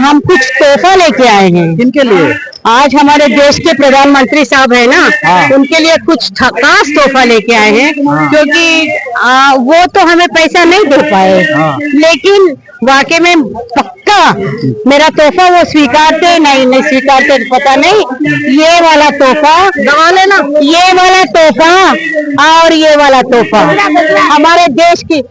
हम कुछ तोहफा लेके आए हैं। किनके लिए? आज हमारे देश के प्रधानमंत्री साहब है ना, हाँ। उनके लिए कुछ खास तोहफा लेके आए हैं। क्योंकि वो तो हमें पैसा नहीं दे पाए, लेकिन वाकई में पक्का मेरा तोहफा वो स्वीकारते नहीं स्वीकारते पता नहीं। ये वाला तोहफा दबा लेना, ये वाला तोहफा और ये वाला तोहफा हमारे देश की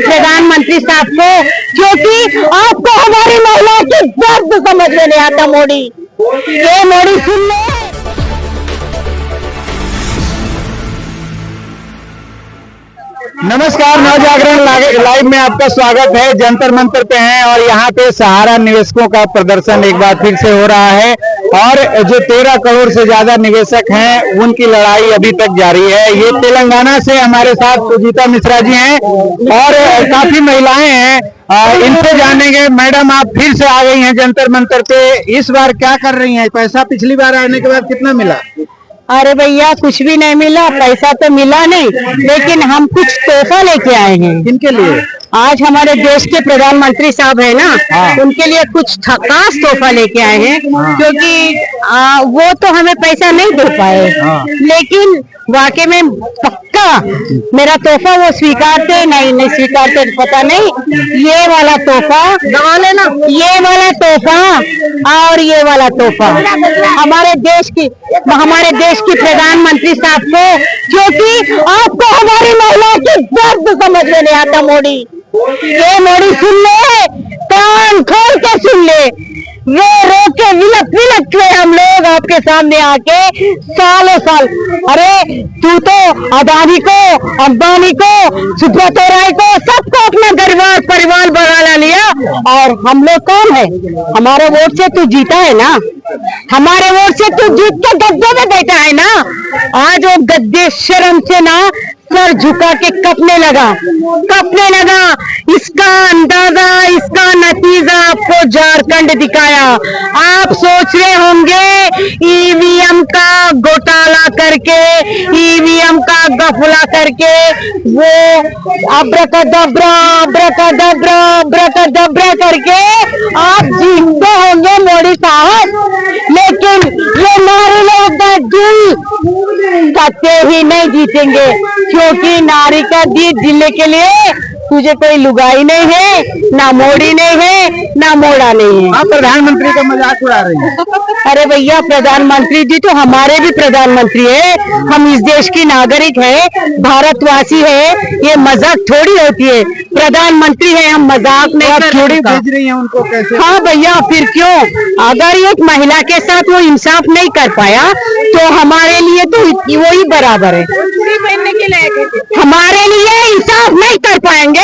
प्रधानमंत्री साहब को, क्योंकि आपको हमारी महिला की दर्द समझ में नहीं आता। मोदी, ये मोदी सुन ले। नमस्कार, नवजागरण लाइव में आपका स्वागत है। जंतर मंतर पे हैं और यहाँ पे सहारा निवेशकों का प्रदर्शन एक बार फिर से हो रहा है और जो 13 करोड़ से ज्यादा निवेशक हैं उनकी लड़ाई अभी तक जारी है। ये तेलंगाना से हमारे साथ सुजीता मिश्रा जी हैं और काफी महिलाएं हैं, इनसे जानेंगे। मैडम, आप फिर से आ गई हैं जंतर मंतर पे, इस बार क्या कर रही हैं? पैसा पिछली बार आने के बाद कितना मिला? अरे भैया, कुछ भी नहीं मिला, पैसा तो मिला नहीं, लेकिन हम कुछ तोहफा लेके आए हैं। किनके लिए? आज हमारे देश के प्रधानमंत्री साहब है ना, उनके लिए कुछ खास तोहफा लेके आए हैं। क्योंकि वो तो हमें पैसा नहीं दे पाए, लेकिन वाकई में पक्का मेरा तोहफा वो स्वीकारते नहीं स्वीकारते पता नहीं। ये वाला तोहफा दबा लेना, ये वाला तोहफा और ये वाला तोहफा हमारे देश की प्रधानमंत्री साहब को, क्योंकि आपको हमारी महिला की दर्द समझ में नहीं आता। मोदी, ये मोदी सुन ले, कान खोल के सुन ले। रो के विलक के हम लोग आपके सामने आके सालों साल, अरे तू तो अदानी को, अंबानी को, सुब्रतो राय को, सबको अपना परिवार बना लिया। और हम लोग कौन है? हमारे वोट से तू जीता है ना, हमारे वोट से तू जीत के गद्दे में बैठा है ना। आज वो गद्दे शर्म से ना सर झुका के कपने लगा। इसका अंदाजा, इसका नतीजा आपको झारखंड दिखाया। आप सोच रहे होंगे ईवीएम का घोटाला करके, ईवीएम का गफला करके वो अब्रकदब्रा करके आप जीतते होंगे मोदी साहब, लेकिन ये नारी लोग करते ही नहीं जीतेंगे। क्योंकि नारी का जीत जीतने के लिए तुझे कोई लुगाई नहीं है, ना मोड़ी नहीं है, ना मोड़ा नहीं है। आप प्रधानमंत्री का मजाक उड़ा रही हैं। अरे भैया, प्रधानमंत्री जी तो हमारे भी प्रधानमंत्री है। हम इस देश की नागरिक है, भारतवासी है। ये मजाक थोड़ी होती है, प्रधानमंत्री है, हम मजाक नहीं कर थोड़ी भेज रही हैं उनको कैसे? हाँ भैया, फिर क्यों? अगर एक महिला के साथ वो इंसाफ नहीं कर पाया तो हमारे लिए तो वो ही बराबर है। हमारे लिए इंसाफ नहीं कर पाएंगे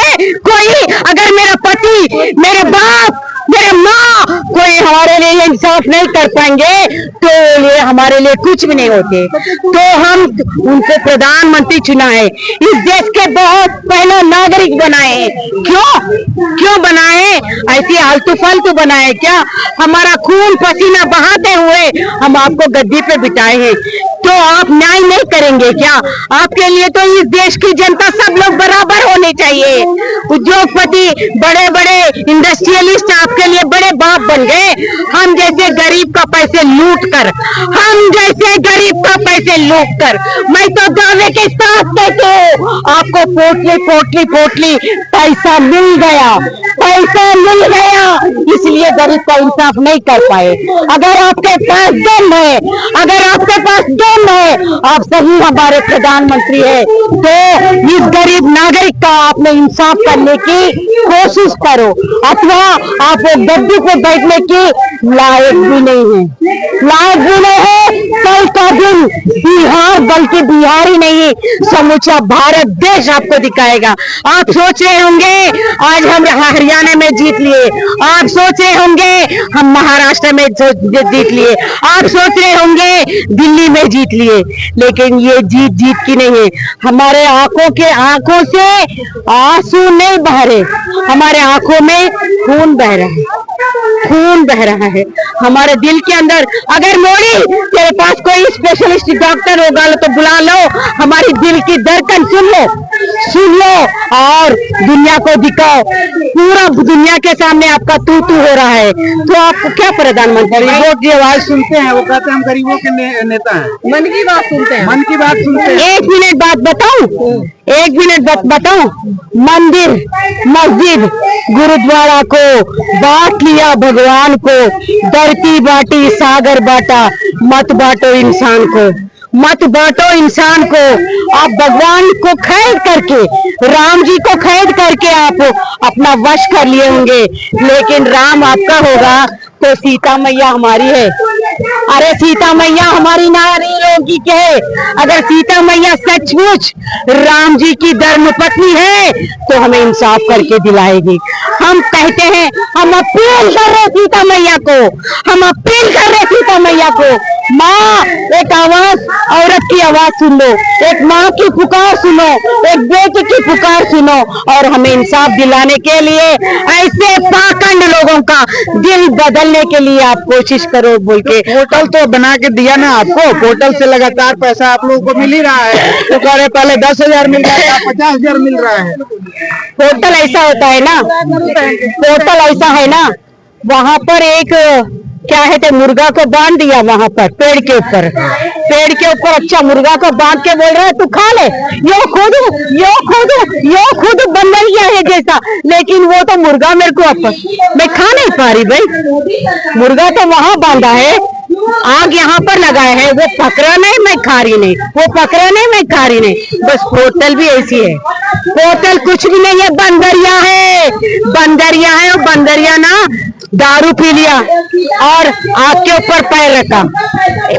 कोई। अगर मेरा पति, मेरे बाप, मेरे माँ कोई हमारे लिए इंसाफ नहीं कर पाएंगे तो ये हमारे लिए कुछ भी नहीं होते। तो हम उनको प्रधानमंत्री चुना है, इस देश के बहुत पहले नागरिक बनाए। क्यों बनाए? ऐसी आलतू फालतू बनाए क्या? हमारा खून पसीना बहाते हुए हम आपको गद्दी पे बिठाए हैं, तो आप न्याय नहीं करेंगे क्या? आपके लिए तो इस देश की जनता सब लोग बराबर होने चाहिए। उद्योगपति, बड़े बड़े इंडस्ट्रियलिस्ट आपके लिए बड़े बाप बन गए। हम जैसे गरीब का पैसे लूट कर, मैं तो दावे के साथ कहता हूँ, आपको पोटली पैसा मिल गया, इसलिए गरीब का इंसाफ नहीं कर पाए। अगर आपके पास दम है, आप सही हमारे प्रधानमंत्री है, तो इस गरीब नागरिक का आपने इंसाफ करने की कोशिश करो। अथवा आप वो गद्दी पे बैठने की लायक भी नहीं है। कल का दिन बिहार, बल्कि बिहार ही नहीं, समूचा भारत देश आपको दिखाएगा। आप सोच रहे होंगे आज हम हरियाणा में जीत लिए, आप सोच रहे होंगे हम महाराष्ट्र में जीत लिए, आप सोच रहे होंगे दिल्ली में जीत लिए, लेकिन ये जीत की नहीं है। हमारे आंखों से आंसू नहीं बह रहे, हमारे आंखों में खून बह रहा है। हमारे दिल के अंदर। अगर मोदी तेरे पास कोई स्पेशलिस्ट डॉक्टर होगा तो बुला लो, हमारी दिल की धड़कन सुन लो और दुनिया को दिखाओ। पूरा दुनिया के सामने आपका तू हो रहा है, तो आपको क्या प्रधानमंत्री? गरीबों की आवाज सुनते हैं, वो कहते हैं हम गरीबों के नेता हैं। मन की बात सुनते हैं, मन की बात सुनते हैं। एक मिनट बात बताऊं, एक मिनट बताऊं। मंदिर, मस्जिद, गुरुद्वारा को बांट लिया भगवान को, धरती बांटी सागर बांटा, मत बांटो इंसान को, मत बांटो इंसान को। आप भगवान को खरीद करके, राम जी को खरीद करके आप अपना वश कर लिए होंगे, लेकिन राम आपका होगा तो सीता मैया हमारी है। अरे सीता मैया हमारी नारी लोगी के है। अगर सीता मैया सचमुच राम जी की धर्म पत्नी है तो हमें इंसाफ करके दिलाएगी। हम कहते हैं, हम अपील कर रहे सीता मैया को, हम अपील कर रहे सीता मैया को, माँ एक आवाज, औरत की आवाज सुन लो, एक माँ की पुकार सुनो, एक बेटी की पुकार सुनो और हमें इंसाफ दिलाने के लिए ऐसे पाखंड लोगों का दिल बदलने के लिए आप कोशिश करो बोल के। पोर्टल तो बना के दिया ना आपको, पोर्टल से लगातार पैसा आप लोगों को मिल ही रहा है। तो कह रहे पहले 10,000 मिल रहा था, 50,000 मिल रहा है। पोर्टल ऐसा होता है ना, पोर्टल ऐसा है ना, वहाँ पर एक क्या है तो मुर्गा को बांध दिया वहाँ पर पेड़ के ऊपर, अच्छा मुर्गा को बांध के बोल रहा है तू खा ले, यो खुद बंदरिया है जैसा, लेकिन वो तो मुर्गा मेरे को मैं खा नहीं पा रही भाई। मुर्गा तो वहाँ बांधा है, आग यहाँ पर लगाए है, वो पकड़ा नहीं मैं खा रही नहीं, वो पकड़ा नहीं मैं खा रही नहीं। बस पोर्टल भी ऐसी है, पोर्टल कुछ भी नहीं है, बंदरिया है, बंदरिया है। और बंदरिया ना दारू पी लिया और आग के ऊपर पैर रखा,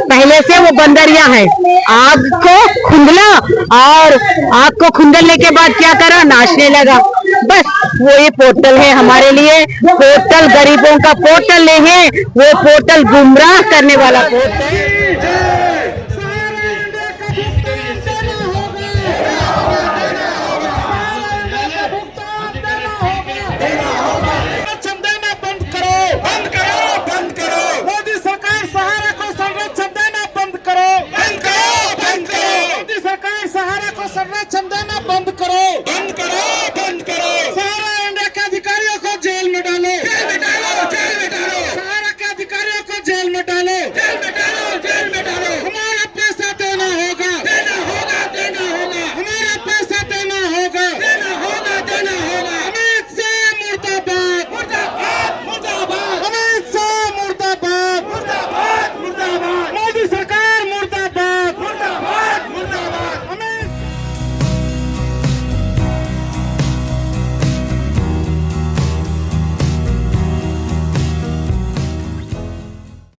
पहले से वो बंदरिया है। आग को खुंदला और आग को खुंदलने के बाद क्या करा, नाचने लगा। बस वो ये पोर्टल है हमारे लिए, पोर्टल गरीबों का पोर्टल नहीं है, वो पोर्टल गुमराह करने वाला पोर्टल।